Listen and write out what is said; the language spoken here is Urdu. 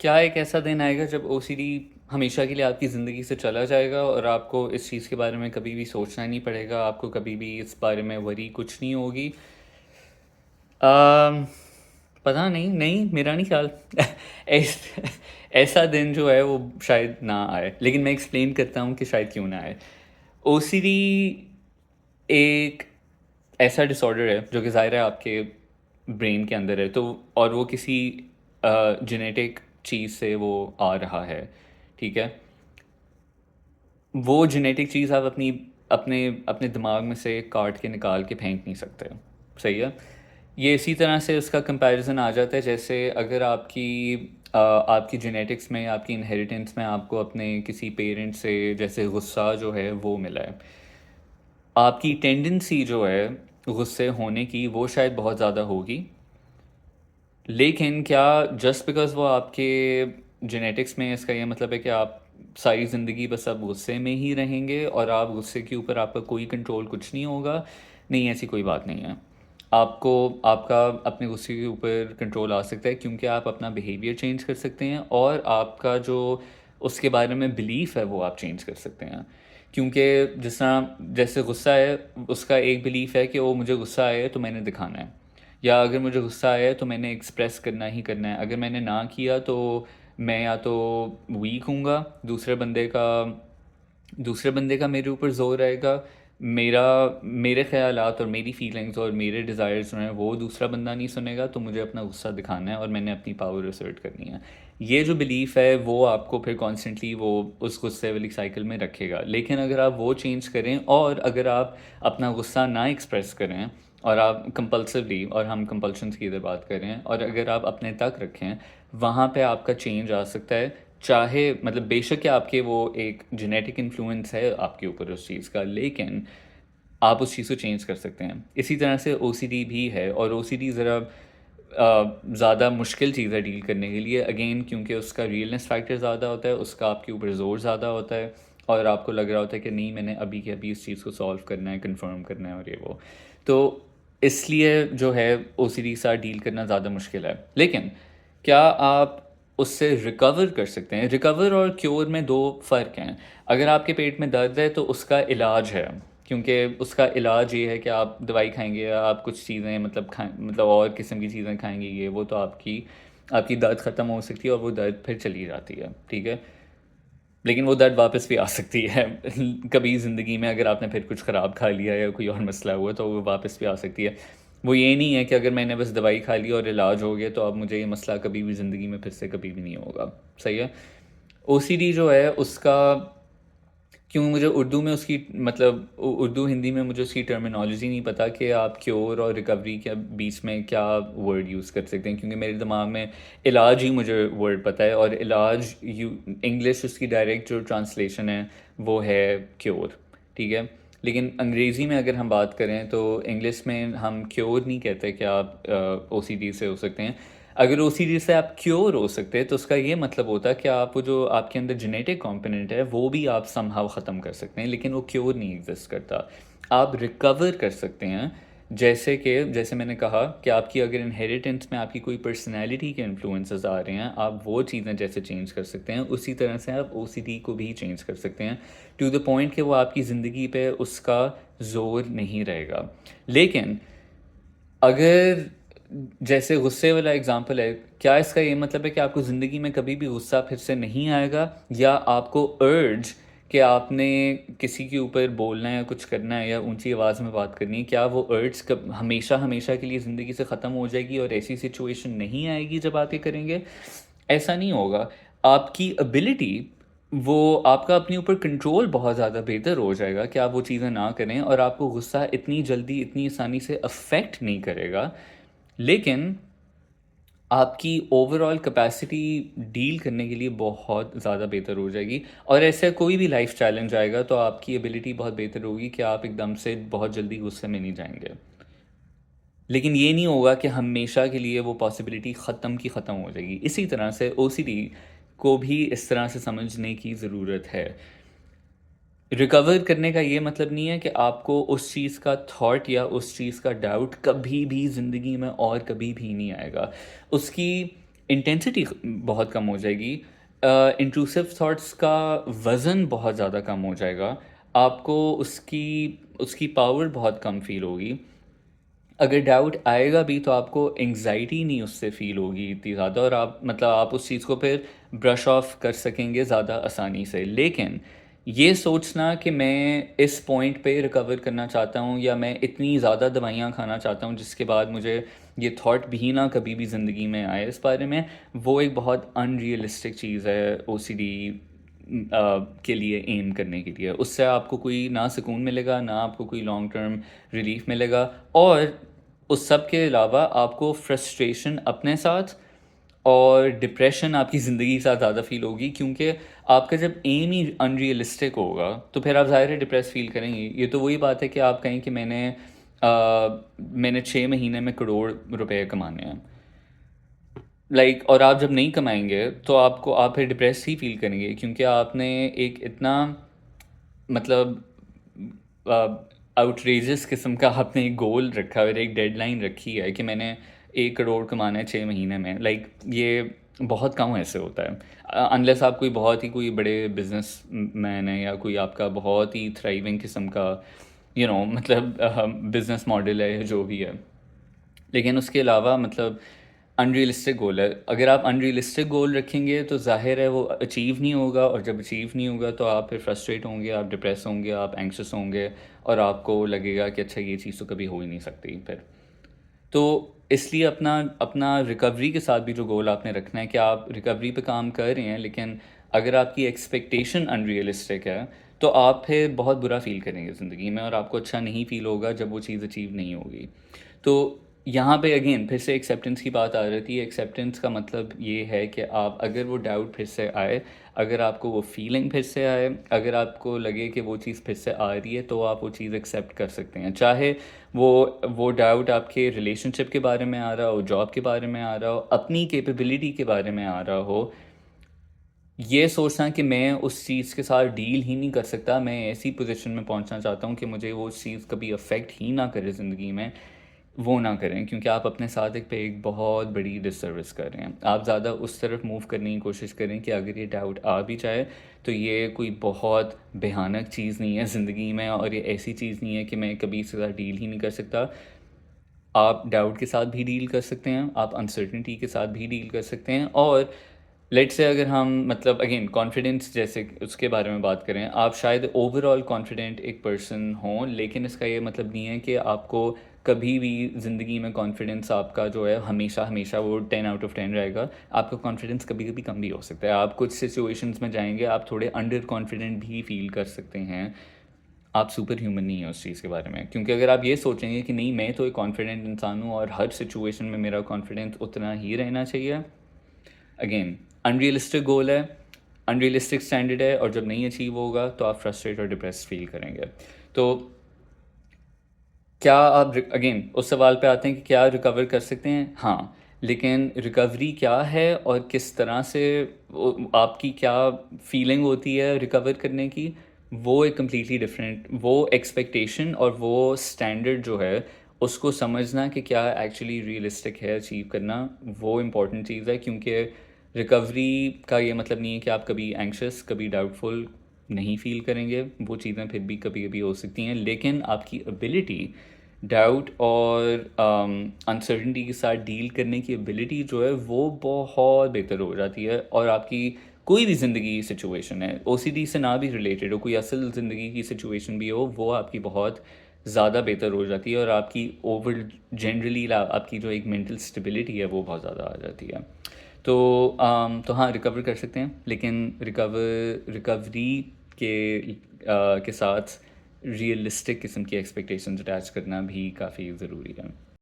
کیا ایک ایسا دن آئے گا جب او سی ڈی ہمیشہ کے لیے آپ کی زندگی سے چلا جائے گا اور آپ کو اس چیز کے بارے میں کبھی بھی سوچنا نہیں پڑے گا، آپ کو کبھی بھی اس بارے میں وری کچھ نہیں ہوگی؟ آم، پتہ نہیں، میرا نہیں خیال ایس- ایسا دن جو ہے وہ شاید نہ آئے، لیکن میں ایکسپلین کرتا ہوں کہ شاید کیوں نہ آئے۔ او سی ڈی ایک ایسا ڈس آرڈر ہے جو کہ ظاہر ہے آپ کے برین کے اندر ہے، تو اور وہ کسی جینیٹک چیز سے وہ آ رہا ہے، ٹھیک ہے؟ وہ جینیٹک چیز آپ اپنے دماغ میں سے کاٹ کے نکال کے پھینک نہیں سکتے، صحیح ہے؟ یہ اسی طرح سے اس کا کمپیریزن آ جاتا ہے جیسے اگر آپ کی جینیٹکس میں، آپ کی انہیریٹنس میں آپ کو اپنے کسی پیرنٹ سے جیسے غصہ جو ہے وہ ملا ہے، آپ کی ٹینڈنسی جو ہے غصے ہونے کی وہ شاید بہت زیادہ ہوگی، لیکن کیا جسٹ بیکاز وہ آپ کے جینیٹکس میں اس کا یہ مطلب ہے کہ آپ ساری زندگی بس اب غصے میں ہی رہیں گے اور آپ غصے کے اوپر آپ کا کوئی کنٹرول کچھ نہیں ہوگا؟ نہیں، ایسی کوئی بات نہیں ہے۔ آپ کا اپنے غصے کے اوپر کنٹرول آ سکتا ہے کیونکہ آپ اپنا بیہیویئر چینج کر سکتے ہیں، اور آپ کا جو اس کے بارے میں بلیف ہے وہ آپ چینج کر سکتے ہیں۔ کیونکہ جیسے غصہ ہے، اس کا ایک بلیف ہے کہ وہ مجھے غصہ آیا ہے تو میں نے دکھانا ہے، یا اگر مجھے غصہ آیا ہے تو میں نے ایکسپریس کرنا ہی کرنا ہے، اگر میں نے نہ کیا تو میں یا تو ویک ہوں گا، دوسرے بندے کا میرے اوپر زور رہے گا، میرے خیالات اور میری فیلنگز اور میرے ڈیزائرز جو ہیں وہ دوسرا بندہ نہیں سنے گا، تو مجھے اپنا غصہ دکھانا ہے اور میں نے اپنی پاور اسرٹ کرنی ہے۔ یہ جو بلیف ہے وہ آپ کو پھر کانسٹنٹلی وہ اس غصے والی سائیکل میں رکھے گا، لیکن اگر آپ وہ چینج کریں اور اگر آپ اپنا غصہ نہ ایکسپریس کریں اور آپ کمپلسولی، اور ہم کمپلشنس کی ادھر بات کریں، اور اگر آپ اپنے تک رکھیں، وہاں پہ آپ کا چینج آ سکتا ہے۔ چاہے مطلب بے شک کہ آپ کے وہ ایک جینیٹک انفلوئنس ہے آپ کے اوپر اس چیز کا، لیکن آپ اس چیز کو چینج کر سکتے ہیں۔ اسی طرح سے او سی ڈی بھی ہے، اور او سی ڈی ذرا زیادہ مشکل چیز ہے ڈیل کرنے کے لیے، اگین کیونکہ اس کا ریئلنس فیکٹر زیادہ ہوتا ہے، اس کا آپ کے اوپر زور زیادہ ہوتا ہے، اور آپ کو لگ رہا ہوتا ہے کہ نہیں، میں نے ابھی کے ابھی اس چیز کو سالو کرنا ہے، کنفرم کرنا ہے، اور یہ وہ، تو اس لیے جو ہے او سی ڈی ساتھ ڈیل کرنا زیادہ مشکل ہے۔ لیکن کیا آپ اس سے ریکور کر سکتے ہیں؟ ریکور اور کیور میں دو فرق ہیں۔ اگر آپ کے پیٹ میں درد ہے تو اس کا علاج ہے، کیونکہ اس کا علاج یہ ہے کہ آپ دوائی کھائیں گے یا آپ کچھ چیزیں مطلب اور قسم کی چیزیں کھائیں گے، یہ وہ، تو آپ کی درد ختم ہو سکتی ہے اور وہ درد پھر چلی جاتی ہے، ٹھیک ہے؟ لیکن وہ درد واپس بھی آ سکتی ہے کبھی زندگی میں، اگر آپ نے پھر کچھ خراب کھا لیا یا کوئی اور مسئلہ ہوا تو وہ واپس بھی آ سکتی ہے۔ وہ یہ نہیں ہے کہ اگر میں نے بس دوائی کھا لی اور علاج ہو گیا تو اب مجھے یہ مسئلہ کبھی بھی زندگی میں پھر سے کبھی بھی نہیں ہوگا، صحیح ہے؟ او سی ڈی جو ہے اس کا، کیوں مجھے اردو میں اس کی مطلب اردو ہندی میں مجھے اس کی ٹرمینالوجی نہیں پتہ کہ آپ کیور اور ریکوری کے بیچ میں کیا ورڈ یوز کر سکتے ہیں، کیونکہ میرے دماغ میں علاج ہی مجھے ورڈ پتہ ہے، اور علاج انگلش اس کی ڈائریکٹ جو ٹرانسلیشن ہے وہ ہے کیور، ٹھیک ہے؟ لیکن انگریزی میں اگر ہم بات کریں تو انگلش میں ہم کیور نہیں کہتے کہ آپ او سی ڈی سے ہو سکتے ہیں۔ اگر او سی ڈی سے آپ کیور ہو سکتے ہیں تو اس کا یہ مطلب ہوتا ہے کہ آپ وہ جو آپ کے اندر جینیٹک کمپوننٹ ہے وہ بھی آپ سم ہاؤ ختم کر سکتے ہیں، لیکن وہ کیور نہیں ایگزسٹ کرتا۔ آپ ریکور کر سکتے ہیں، جیسے میں نے کہا کہ آپ کی اگر انہیریٹنس میں آپ کی کوئی پرسنالٹی کے انفلوئنسز آ رہے ہیں، آپ وہ چیزیں جیسے چینج کر سکتے ہیں، اسی طرح سے آپ او سی ڈی کو بھی چینج کر سکتے ہیں، ٹو دا پوائنٹ کہ وہ آپ کی زندگی پہ اس کا زور نہیں رہے گا۔ لیکن اگر جیسے غصے والا اگزامپل ہے، کیا اس کا یہ مطلب ہے کہ آپ کو زندگی میں کبھی بھی غصہ پھر سے نہیں آئے گا، یا آپ کو ارج کہ آپ نے کسی کے اوپر بولنا ہے یا کچھ کرنا ہے یا اونچی آواز میں بات کرنی ہے، کیا وہ ارج ہمیشہ ہمیشہ کے لیے زندگی سے ختم ہو جائے گی اور ایسی سچویشن نہیں آئے گی جب آپ یہ کریں گے؟ ایسا نہیں ہوگا۔ آپ کی ابیلٹی، وہ آپ کا اپنے اوپر کنٹرول بہت زیادہ بہتر ہو جائے گا کہ آپ وہ چیزیں نہ کریں، اور آپ کو غصہ اتنی جلدی اتنی آسانی سے افیکٹ نہیں کرے گا، لیکن آپ کی اوور آل کیپیسٹی ڈیل کرنے کے لیے بہت زیادہ بہتر ہو جائے گی، اور ایسے کوئی بھی لائف چیلنج آئے گا تو آپ کی ایبلٹی بہت بہتر ہوگی کہ آپ ایک دم سے بہت جلدی غصے میں نہیں جائیں گے۔ لیکن یہ نہیں ہوگا کہ ہمیشہ کے لیے وہ پاسبلٹی ختم ہو جائے گی۔ اسی طرح سے او سی ڈی کو بھی اس طرح سے سمجھنے کی ضرورت ہے۔ ریکور کرنے کا یہ مطلب نہیں ہے کہ آپ کو اس چیز کا تھاٹ یا اس چیز کا ڈاؤٹ کبھی بھی زندگی میں اور کبھی بھی نہیں آئے گا۔ اس کی انٹینسٹی بہت کم ہو جائے گی، انٹروسیو تھاٹس کا وزن بہت زیادہ کم ہو جائے گا، آپ کو اس کی پاور بہت کم فیل ہوگی. اگر ڈاؤٹ آئے گا بھی تو آپ کو انگزائٹی نہیں اس سے فیل ہوگی اتنی زیادہ، اور آپ اس چیز کو پھر برش آف کر سکیں گے زیادہ آسانی سے. لیکن یہ سوچنا کہ میں اس پوائنٹ پہ ریکور کرنا چاہتا ہوں یا میں اتنی زیادہ دوائیاں کھانا چاہتا ہوں جس کے بعد مجھے یہ تھاٹ بھی نہ کبھی بھی زندگی میں آئے اس بارے میں، وہ ایک بہت ان ریئلسٹک چیز ہے او سی ڈی کے لیے ایم کرنے کے لیے. اس سے آپ کو کوئی نہ سکون ملے گا، نہ آپ کو کوئی لانگ ٹرم ریلیف ملے گا، اور اس سب کے علاوہ آپ کو فرسٹریشن اپنے ساتھ اور ڈپریشن آپ کی زندگی کے ساتھ زیادہ فیل ہوگی، کیونکہ آپ کا جب ایم ہی ان ریئلسٹک ہوگا تو پھر آپ ظاہر ہے ڈپریس فیل کریں گے. یہ تو وہی بات ہے کہ آپ کہیں کہ میں نے 6 مہینے میں کروڑ روپے کمانے ہیں، اور آپ جب نہیں کمائیں گے تو آپ پھر ڈپریس ہی فیل کریں گے، کیونکہ آپ نے ایک اتنا مطلب آؤٹریجس قسم کا آپ نے ایک گول رکھا ہے، ایک ڈیڈ لائن رکھی ہے کہ میں نے 1 کروڑ کمانا ہے 6 مہینے میں. یہ بہت کم ایسے ہوتا ہے، انلیس آپ کوئی کوئی بڑے بزنس مین ہے یا کوئی آپ کا بہت ہی تھرائیونگ قسم کا مطلب بزنس ماڈل ہے جو بھی ہے. لیکن اس کے علاوہ مطلب ان ریئلسٹک گول ہے. اگر آپ ان ریئلسٹک گول رکھیں گے تو ظاہر ہے وہ اچیو نہیں ہوگا، اور جب اچیو نہیں ہوگا تو آپ پھر فرسٹریٹ ہوں گے، آپ ڈپریس ہوں گے، آپ اینکشس ہوں گے، اور آپ کو لگے گا کہ اچھا یہ چیز تو کبھی ہو ہی نہیں سکتی پھر. تو اس لیے اپنا ریکوری کے ساتھ بھی جو گول آپ نے رکھنا ہے کہ آپ ریکوری پہ کام کر رہے ہیں، لیکن اگر آپ کی ایکسپیکٹیشن ان ریئلسٹک ہے تو آپ پھر بہت برا فیل کریں گے زندگی میں، اور آپ کو اچھا نہیں فیل ہوگا جب وہ چیز اچیو نہیں ہوگی. تو یہاں پہ اگین پھر سے ایکسیپٹنس کی بات آ رہی تھی. ایکسیپٹنس کا مطلب یہ ہے کہ آپ اگر وہ ڈاؤٹ پھر سے آئے، اگر آپ کو وہ فیلنگ پھر سے آئے، اگر آپ کو لگے کہ وہ چیز پھر سے آ رہی ہے، تو آپ وہ چیز ایکسیپٹ کر سکتے ہیں. چاہے وہ ڈاؤٹ آپ کے ریلیشن شپ کے بارے میں آ رہا ہو، جاب کے بارے میں آ رہا ہو، اپنی کیپیبلٹی کے بارے میں آ رہا ہو. یہ سوچنا کہ میں اس چیز کے ساتھ ڈیل ہی نہیں کر سکتا، میں ایسی پوزیشن میں پہنچنا چاہتا ہوں کہ مجھے وہ چیز کبھی افیکٹ ہی نہ کرے زندگی میں، وہ نہ کریں، کیونکہ آپ اپنے ساتھ ایک بہت بڑی ڈس سروس کر رہے ہیں. آپ زیادہ اس طرف موو کرنے کی کوشش کریں کہ اگر یہ ڈاؤٹ آ بھی جائے تو یہ کوئی بہت بھیانک چیز نہیں ہے زندگی میں، اور یہ ایسی چیز نہیں ہے کہ میں کبھی اس کے ساتھ ڈیل ہی نہیں کر سکتا. آپ ڈاؤٹ کے ساتھ بھی ڈیل کر سکتے ہیں، آپ انسرٹنٹی کے ساتھ بھی ڈیل کر سکتے ہیں. اور لیٹ سے اگر ہم مطلب اگین کانفیڈنس جیسے اس کے بارے میں بات کریں، آپ شاید اوور آل کانفیڈنٹ ایک پرسن ہوں، لیکن اس کا یہ مطلب نہیں ہے کہ آپ کو کبھی بھی زندگی میں کانفیڈنس آپ کا جو ہے ہمیشہ وہ 10 out of 10 رہے گا. آپ کا کانفیڈنس کبھی کبھی کم بھی ہو سکتا ہے. آپ کچھ سچویشنز میں جائیں گے، آپ تھوڑے انڈر کانفیڈنٹ بھی فیل کر سکتے ہیں. آپ سپر ہیومن نہیں ہیں اس چیز کے بارے میں، کیونکہ اگر آپ یہ سوچیں گے کہ نہیں میں تو ایک کانفیڈنٹ انسان ہوں اور ہر سچویشن میں میرا کانفیڈنس اتنا ہی رہنا چاہیے، اگین ان ریئلسٹک گول ہے، ان ریئلسٹک اسٹینڈرڈ ہے، اور جب نہیں اچیو ہوگا تو آپ فرسٹریٹ اور ڈپریس فیل کریں گے. تو کیا آپ اگین اس سوال پہ آتے ہیں کہ کیا ریکور کر سکتے ہیں؟ ہاں، لیکن ریکوری کیا ہے اور کس طرح سے آپ کی کیا فیلنگ ہوتی ہے ریکور کرنے کی، وہ ایک کمپلیٹلی ڈفرینٹ، وہ ایکسپیکٹیشن اور وہ اسٹینڈرڈ جو ہے اس کو سمجھنا کہ کیا ایکچولی ریئلسٹک ہے اچیو کرنا، وہ امپورٹنٹ چیز ہے. کیونکہ ریکوری کا یہ مطلب نہیں ہے کہ آپ کبھی اینکشس، کبھی ڈاؤٹ فل نہیں فیل کریں گے. وہ چیزیں پھر بھی کبھی کبھی ہو سکتی ہیں، لیکن آپ کی ابیلٹی ڈاؤٹ اور انسرٹنٹی کے ساتھ ڈیل کرنے کی ابیلٹی جو ہے وہ بہت بہتر ہو جاتی ہے. اور آپ کی کوئی بھی زندگی سچویشن ہے، او سی ڈی سے نہ بھی ریلیٹڈ ہو، کوئی اصل زندگی کی سچویشن بھی ہو، وہ آپ کی بہت زیادہ بہتر ہو جاتی ہے، اور آپ کی جنرلی آپ کی جو ایک مینٹل اسٹیبلٹی ہے وہ بہت زیادہ آ جاتی ہے. تو ہاں ریکور کر سکتے ہیں، لیکن ریکوری کے ساتھ ریئلسٹک قسم کی ایکسپیکٹیشنز اٹیچ کرنا بھی کافی ضروری ہے.